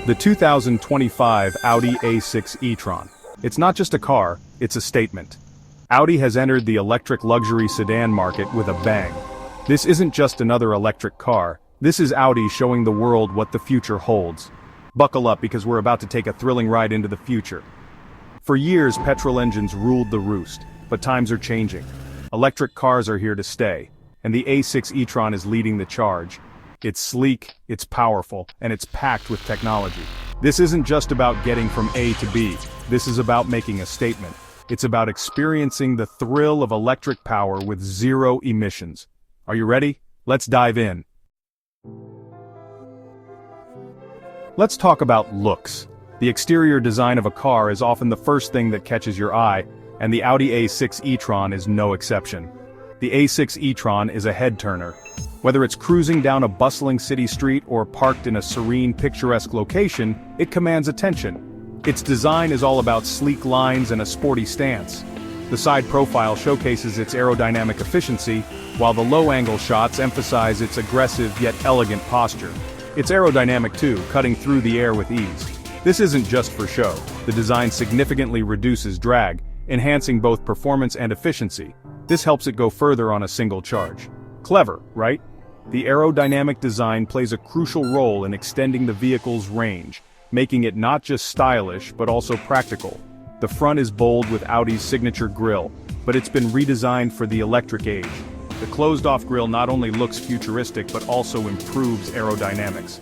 The 2025 Audi A6 e-tron. It's not just a car, it's a statement. Audi has entered the electric luxury sedan market with a bang. This isn't just another electric car, this is Audi showing the world what the future holds. Buckle up because we're about to take a thrilling ride into the future. For years, petrol engines ruled the roost, but times are changing. Electric cars are here to stay, and the A6 e-tron is leading the charge. It's sleek, it's powerful, and it's packed with technology. This isn't just about getting from A to B, this is about making a statement. It's about experiencing the thrill of electric power with zero emissions. Are you ready? Let's dive in. Let's talk about looks. The exterior design of a car is often the first thing that catches your eye, and the Audi A6 e-tron is no exception. The A6 e-tron is a head-turner. Whether it's cruising down a bustling city street or parked in a serene, picturesque location, it commands attention. Its design is all about sleek lines and a sporty stance. The side profile showcases its aerodynamic efficiency, while the low-angle shots emphasize its aggressive yet elegant posture. It's aerodynamic too, cutting through the air with ease. This isn't just for show. The design significantly reduces drag, enhancing both performance and efficiency. This helps it go further on a single charge. Clever, right? The aerodynamic design plays a crucial role in extending the vehicle's range, making it not just stylish but also practical. The front is bold with Audi's signature grille, but it's been redesigned for the electric age. The closed-off grille not only looks futuristic but also improves aerodynamics.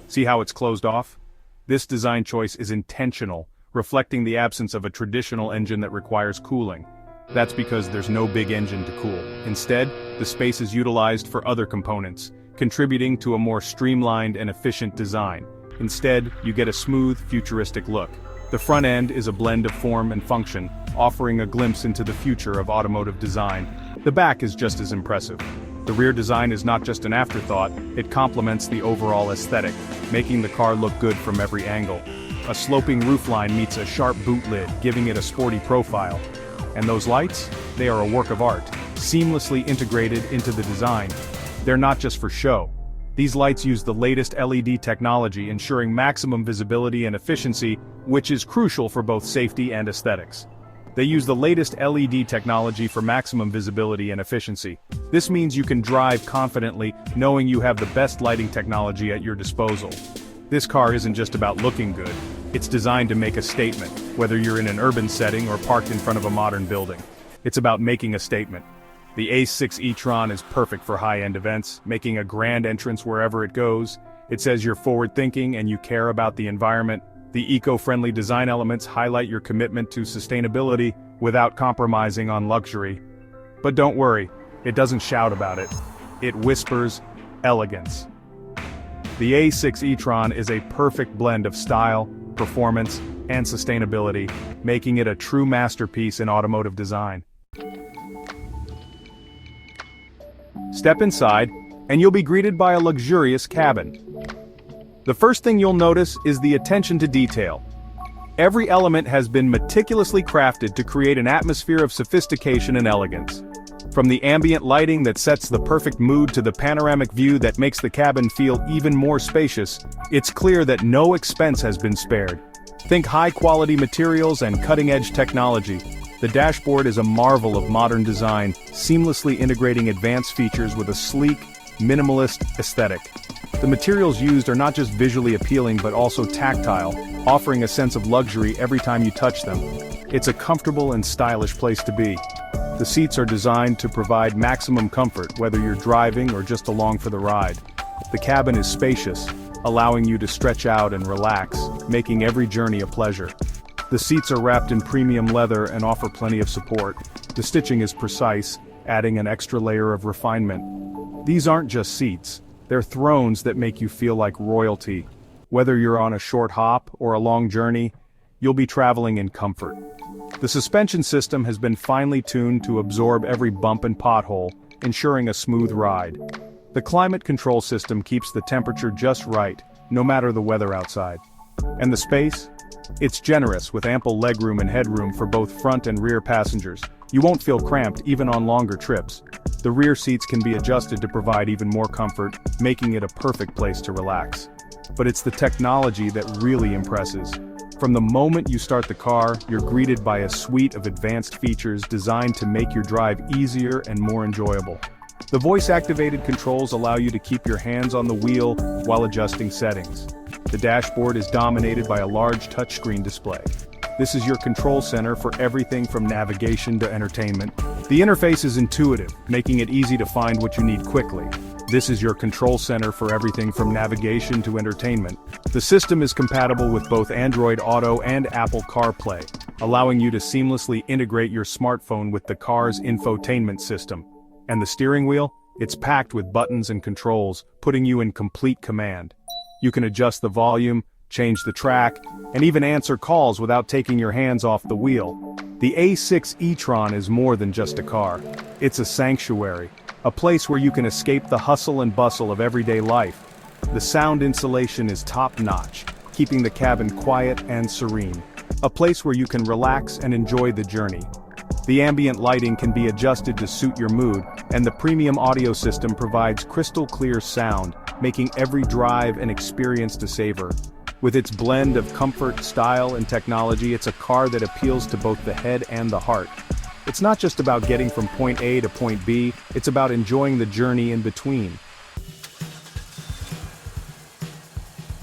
See how it's closed off? This design choice is intentional, reflecting the absence of a traditional engine that requires cooling. That's because there's no big engine to cool. Instead, the space is utilized for other components, contributing to a more streamlined and efficient design. Instead, you get a smooth, futuristic look. The front end is a blend of form and function, offering a glimpse into the future of automotive design. The back is just as impressive. The rear design is not just an afterthought, it complements the overall aesthetic, making the car look good from every angle. A sloping roofline meets a sharp boot lid, giving it a sporty profile. And those lights? They are a work of art, seamlessly integrated into the design. They're not just for show. These lights use the latest LED technology, ensuring maximum visibility and efficiency, which is crucial for both safety and aesthetics. They use the latest LED technology for maximum visibility and efficiency. This means you can drive confidently, knowing you have the best lighting technology at your disposal. This car isn't just about looking good. It's designed to make a statement, whether you're in an urban setting or parked in front of a modern building. It's about making a statement. The A6 e-tron is perfect for high-end events, making a grand entrance wherever it goes. It says you're forward-thinking and you care about the environment. The eco-friendly design elements highlight your commitment to sustainability without compromising on luxury. But don't worry, it doesn't shout about it. It whispers elegance. The A6 e-tron is a perfect blend of style, performance, and sustainability, making it a true masterpiece in automotive design. Step inside, and you'll be greeted by a luxurious cabin. The first thing you'll notice is the attention to detail. Every element has been meticulously crafted to create an atmosphere of sophistication and elegance. From the ambient lighting that sets the perfect mood to the panoramic view that makes the cabin feel even more spacious, it's clear that no expense has been spared. Think high-quality materials and cutting-edge technology. The dashboard is a marvel of modern design, seamlessly integrating advanced features with a sleek, minimalist aesthetic. The materials used are not just visually appealing but also tactile, offering a sense of luxury every time you touch them. It's a comfortable and stylish place to be. The seats are designed to provide maximum comfort, whether you're driving or just along for the ride. The cabin is spacious, allowing you to stretch out and relax, making every journey a pleasure. The seats are wrapped in premium leather and offer plenty of support. The stitching is precise, adding an extra layer of refinement. These aren't just seats, they're thrones that make you feel like royalty. Whether you're on a short hop or a long journey, you'll be traveling in comfort. The suspension system has been finely tuned to absorb every bump and pothole, ensuring a smooth ride. The climate control system keeps the temperature just right, no matter the weather outside. And the space? It's generous with ample legroom and headroom for both front and rear passengers. You won't feel cramped even on longer trips. The rear seats can be adjusted to provide even more comfort, making it a perfect place to relax. but it's the technology that really impresses. From the moment you start the car, you're greeted by a suite of advanced features designed to make your drive easier and more enjoyable. The voice-activated controls allow you to keep your hands on the wheel while adjusting settings. The dashboard is dominated by a large touchscreen display. This is your control center for everything from navigation to entertainment. The interface is intuitive, making it easy to find what you need quickly. This is your control center for everything from navigation to entertainment. The system is compatible with both Android Auto and Apple CarPlay, allowing you to seamlessly integrate your smartphone with the car's infotainment system. And the steering wheel? It's packed with buttons and controls, putting you in complete command. You can adjust the volume, change the track, and even answer calls without taking your hands off the wheel. The A6 e-tron is more than just a car. It's a sanctuary, a place where you can escape the hustle and bustle of everyday life. The sound insulation is top-notch, keeping the cabin quiet and serene. A place where you can relax and enjoy the journey. The ambient lighting can be adjusted to suit your mood, and the premium audio system provides crystal-clear sound, making every drive an experience to savor. With its blend of comfort, style, and technology, it's a car that appeals to both the head and the heart. It's not just about getting from point A to point B, it's about enjoying the journey in between.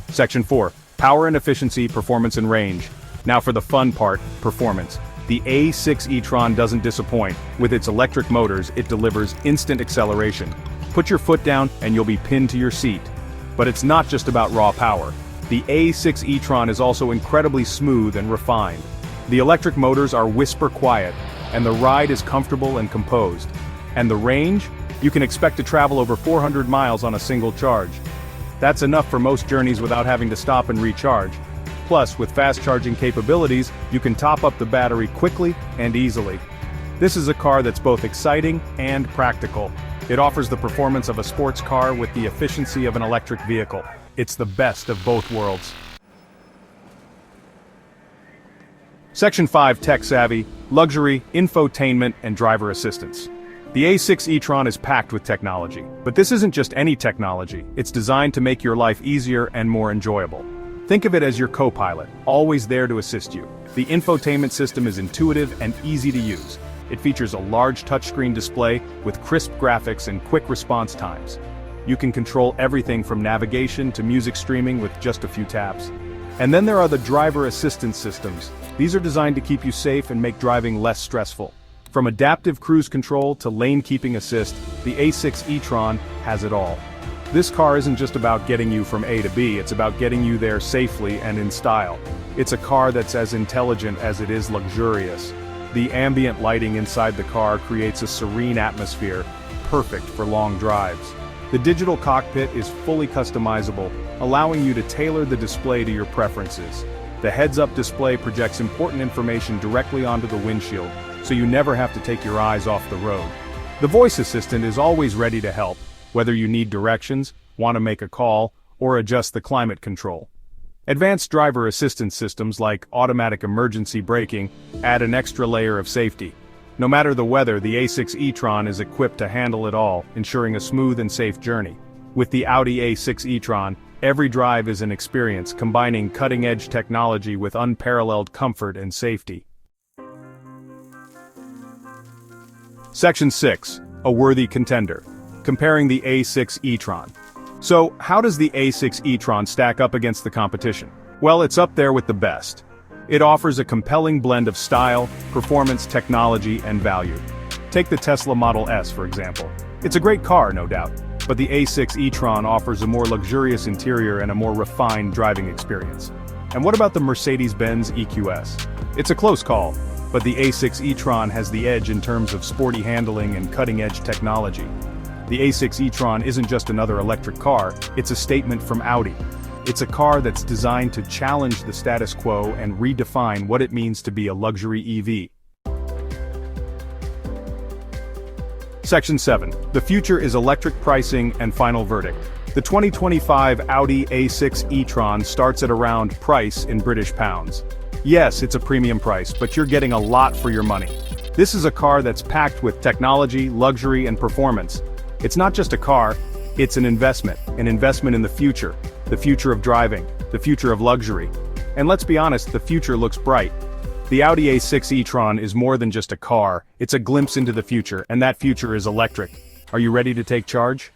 Section 4. Power and efficiency, performance and range. Now for the fun part, performance. The A6 e-tron doesn't disappoint. With its electric motors, it delivers instant acceleration. Put your foot down and you'll be pinned to your seat. But it's not just about raw power. The A6 e-tron is also incredibly smooth and refined. The electric motors are whisper quiet, and the ride is comfortable and composed. And the range? You can expect to travel over 400 miles on a single charge. That's enough for most journeys without having to stop and recharge. Plus, with fast charging capabilities, you can top up the battery quickly and easily. This is a car that's both exciting and practical. It offers the performance of a sports car with the efficiency of an electric vehicle. It's the best of both worlds. Section 5. Tech-savvy, luxury, infotainment, and driver assistance. The A6 e-tron is packed with technology. But this isn't just any technology. It's designed to make your life easier and more enjoyable. Think of it as your co-pilot, always there to assist you. The infotainment system is intuitive and easy to use. It features a large touchscreen display with crisp graphics and quick response times. You can control everything from navigation to music streaming with just a few taps. And then there are the driver assistance systems. These are designed to keep you safe and make driving less stressful. From adaptive cruise control to lane keeping assist, the A6 e-tron has it all. This car isn't just about getting you from A to B, it's about getting you there safely and in style. It's a car that's as intelligent as it is luxurious. The ambient lighting inside the car creates a serene atmosphere, perfect for long drives. The digital cockpit is fully customizable, allowing you to tailor the display to your preferences. The heads-up display projects important information directly onto the windshield, so you never have to take your eyes off the road. The voice assistant is always ready to help, whether you need directions, want to make a call, or adjust the climate control. Advanced driver assistance systems like automatic emergency braking add an extra layer of safety. No matter the weather, the A6 e-tron is equipped to handle it all, ensuring a smooth and safe journey. With the Audi A6 e-tron, every drive is an experience, combining cutting-edge technology with unparalleled comfort and safety. Section 6. A worthy contender. Comparing the A6 e-tron. So, how does the A6 e-tron stack up against the competition? Well, it's up there with the best. It offers a compelling blend of style, performance, technology, and value. Take the Tesla Model S, for example. It's a great car, no doubt, but the A6 e-tron offers a more luxurious interior and a more refined driving experience. And what about the Mercedes-Benz EQS? It's a close call, but the A6 e-tron has the edge in terms of sporty handling and cutting-edge technology. The A6 e-tron isn't just another electric car, it's a statement from Audi. It's a car that's designed to challenge the status quo and redefine what it means to be a luxury EV. Section 7. The future is electric pricing and final verdict. The 2025 Audi A6 e-tron starts at around price in British pounds. Yes, it's a premium price, but you're getting a lot for your money. This is a car that's packed with technology, luxury, and performance. It's not just a car, it's an investment in the future. the future of driving, the future of luxury. And let's be honest, the future looks bright. The Audi A6 e-tron is more than just a car, it's a glimpse into the future, and that future is electric. Are you ready to take charge?